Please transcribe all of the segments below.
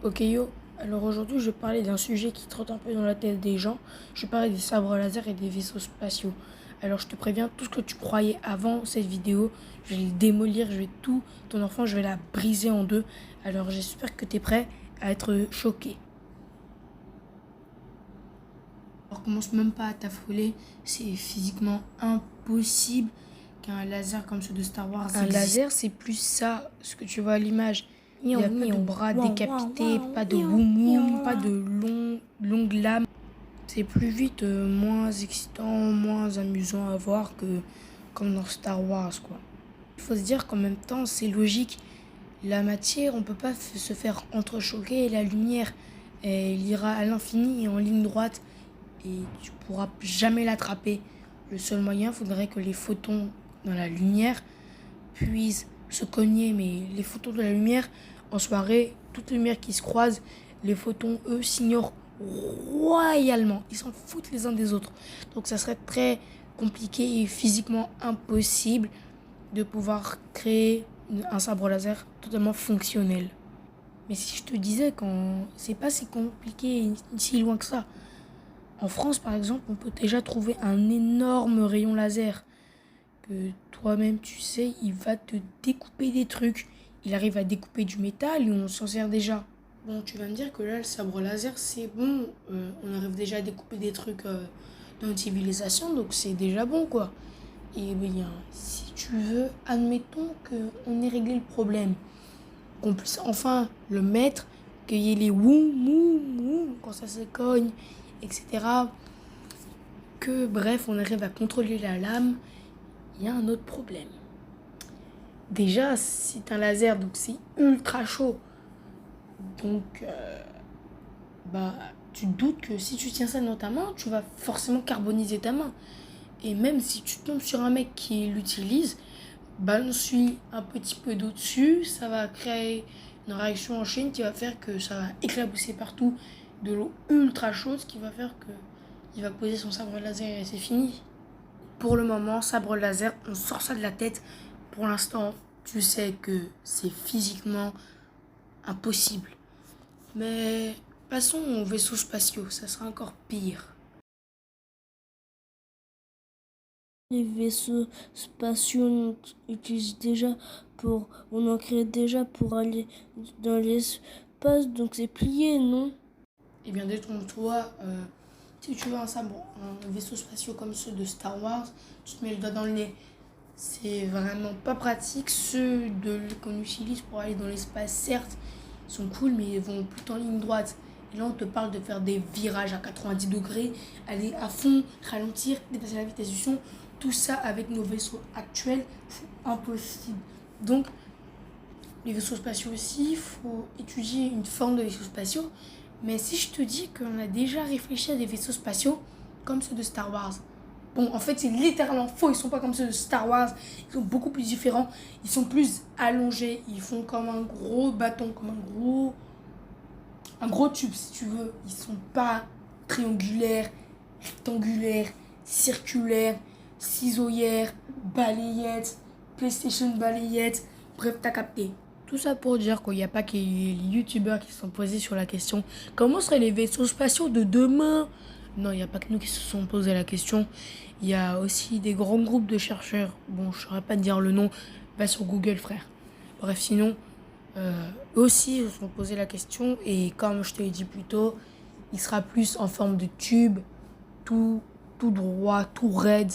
Ok yo, alors aujourd'hui je vais parler d'un sujet qui trotte un peu dans la tête des gens. Je vais parler des sabres laser et des vaisseaux spatiaux. Alors je te préviens, tout ce que tu croyais avant cette vidéo, je vais le démolir, je vais tout, ton enfant, je vais la briser en deux. Alors j'espère que tu es prêt à être choqué. Alors commence même pas à t'affoler, c'est physiquement impossible qu'un laser comme ceux de Star Wars existe. Un laser c'est plus ça, ce que tu vois à l'image. Il n'y a pas de bras décapités, pas de boum, pas de longues lames. C'est plus vite moins excitant, moins amusant à voir que comme dans Star Wars, quoi. Il faut se dire qu'en même temps, c'est logique. La matière, on peut pas se faire entrechoquer, et la lumière, elle ira à l'infini et en ligne droite et tu pourras jamais l'attraper. Le seul moyen, il faudrait que les photons dans la lumière puissent se cogner, mais les photons de la lumière, en soirée, toute lumière qui se croise, les photons, eux, s'ignorent royalement. Ils s'en foutent les uns des autres. Donc ça serait très compliqué et physiquement impossible de pouvoir créer un sabre laser totalement fonctionnel. Mais si je te disais quand c'est pas si compliqué et si loin que ça. En France, par exemple, on peut déjà trouver un énorme rayon laser que toi-même tu sais, il va te découper des trucs. Il arrive à découper du métal et on s'en sert déjà. Bon, tu vas me dire que là, le sabre laser, c'est bon. On arrive déjà à découper des trucs dans une civilisation, donc c'est déjà bon, quoi. Et bien, si tu veux, admettons qu'on ait réglé le problème. Qu'on puisse enfin le mettre, qu'il y ait les woum quand ça se cogne, etc. Que bref, on arrive à contrôler la lame. Il y a un autre problème. Déjà, c'est un laser, donc c'est ultra chaud. Donc, tu te doutes que si tu tiens ça dans ta main, tu vas forcément carboniser ta main. Et même si tu tombes sur un mec qui l'utilise, balance-lui un petit peu d'eau dessus, ça va créer une réaction en chaîne qui va faire que ça va éclabousser partout de l'eau ultra chaude, ce qui va faire que il va poser son sabre laser et c'est fini. Pour le moment, sabre laser, on sort ça de la tête. Pour l'instant, tu sais que c'est physiquement impossible. Mais passons aux vaisseaux spatiaux, ça sera encore pire. Les vaisseaux spatiaux on en crée déjà pour aller dans l'espace, donc c'est plié, non? Eh bien, détrompe-toi, si tu veux un vaisseau spatial comme ceux de Star Wars, tu te mets le doigt dans le nez. C'est vraiment pas pratique. Ceux qu'on utilise pour aller dans l'espace, certes, sont cool, mais ils vont plutôt en ligne droite. Et là, on te parle de faire des virages à 90 degrés, aller à fond, ralentir, dépasser la vitesse du son. Tout ça avec nos vaisseaux actuels, c'est impossible. Donc, les vaisseaux spatiaux aussi, il faut étudier une forme de vaisseaux spatiaux. Mais si je te dis qu'on a déjà réfléchi à des vaisseaux spatiaux comme ceux de Star Wars, bon, en fait, c'est littéralement faux. Ils sont pas comme ceux de Star Wars. Ils sont beaucoup plus différents. Ils sont plus allongés. Ils font comme un gros bâton, comme un gros tube, si tu veux. Ils sont pas triangulaires, rectangulaires, circulaires, ciseauillères, balayettes, PlayStation balayettes. Bref, t'as capté. Tout ça pour dire qu'il n'y a pas que les youtubeurs qui se sont posés sur la question comment seraient les vaisseaux spatiaux de demain. Non, il n'y a pas que nous qui se sont posé la question. Il y a aussi des grands groupes de chercheurs. Bon, je ne saurais pas te dire le nom. Va sur Google, frère. Bref, sinon, eux aussi se sont posé la question. Et comme je te l'ai dit plus tôt, il sera plus en forme de tube, tout droit, tout raide.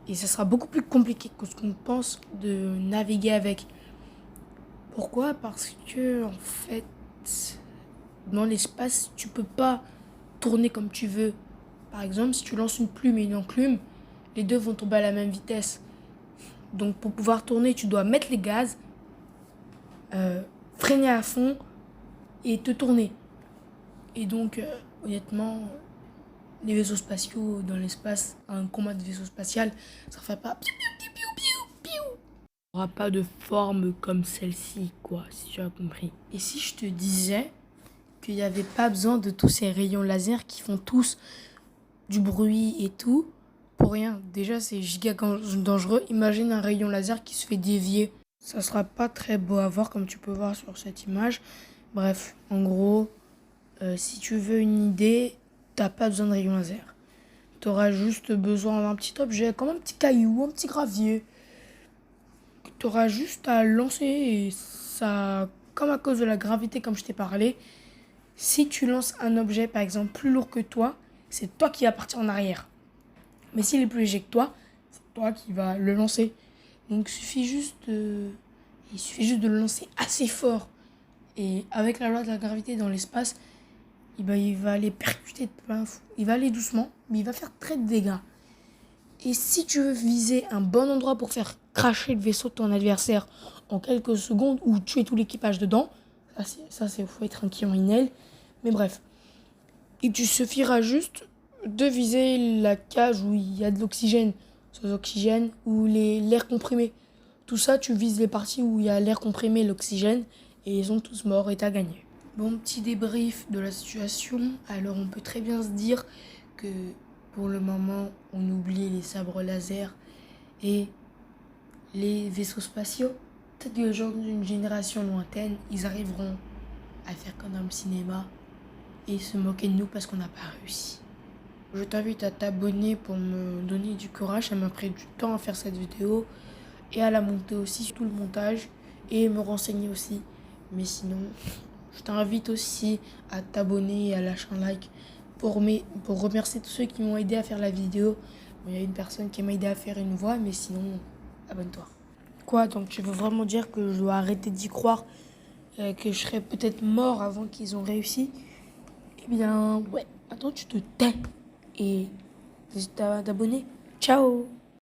Et ce sera beaucoup plus compliqué que ce qu'on pense de naviguer avec. Pourquoi? Parce que, en fait, dans l'espace, tu peux pas tourner comme tu veux. Par exemple, si tu lances une plume et une enclume, les deux vont tomber à la même vitesse. Donc, pour pouvoir tourner, tu dois mettre les gaz, freiner à fond et te tourner. Et donc, honnêtement, les vaisseaux spatiaux dans l'espace, un combat de vaisseau spatial, ça fait pas piou, piou, piou, piou, piou. Il n'y aura pas de forme comme celle-ci, quoi, si tu as compris. Et si je te disais qu'il n'y avait pas besoin de tous ces rayons laser qui font tous du bruit et tout, pour rien. Déjà, c'est giga dangereux. Imagine un rayon laser qui se fait dévier. Ça sera pas très beau à voir, comme tu peux voir sur cette image. Bref, en gros, si tu veux une idée, t'as pas besoin de rayon laser. Tu auras juste besoin d'un petit objet, comme un petit caillou, un petit gravier. Tu auras juste à lancer et ça, comme à cause de la gravité, comme je t'ai parlé, si tu lances un objet, par exemple, plus lourd que toi, c'est toi qui vas partir en arrière. Mais s'il est plus léger que toi, c'est toi qui vas le lancer. Donc il suffit juste de le lancer assez fort. Et avec la loi de la gravité dans l'espace, il va aller percuter de plein fou. Il va aller doucement, mais il va faire très de dégâts. Et si tu veux viser un bon endroit pour faire cracher le vaisseau de ton adversaire en quelques secondes ou tuer tout l'équipage dedans, faut être un criminel. Mais bref, il te suffira juste de viser la cage où il y a de l'oxygène, sans oxygène, ou l'air comprimé. Tout ça, tu vises les parties où il y a l'air comprimé et l'oxygène, et ils sont tous morts et t'as gagné. Bon, petit débrief de la situation. Alors, on peut très bien se dire que pour le moment, on oublie les sabres laser et les vaisseaux spatiaux. Peut-être que les gens d'une génération lointaine, ils arriveront à faire comme dans le cinéma et se moquer de nous parce qu'on n'a pas réussi. Je t'invite à t'abonner pour me donner du courage. Ça m'a pris du temps à faire cette vidéo et à la monter aussi, sur tout le montage, et me renseigner aussi. Mais sinon, je t'invite aussi à t'abonner et à lâcher un like pour remercier tous ceux qui m'ont aidé à faire la vidéo. Il y a une personne qui m'a aidé à faire une voix, mais sinon, abonne-toi. Quoi, donc tu veux vraiment dire que je dois arrêter d'y croire, que je serais peut-être mort avant qu'ils ont réussi? Eh bien, ouais. Attends, tu te tais et n'hésite pas à t'abonner. Ciao!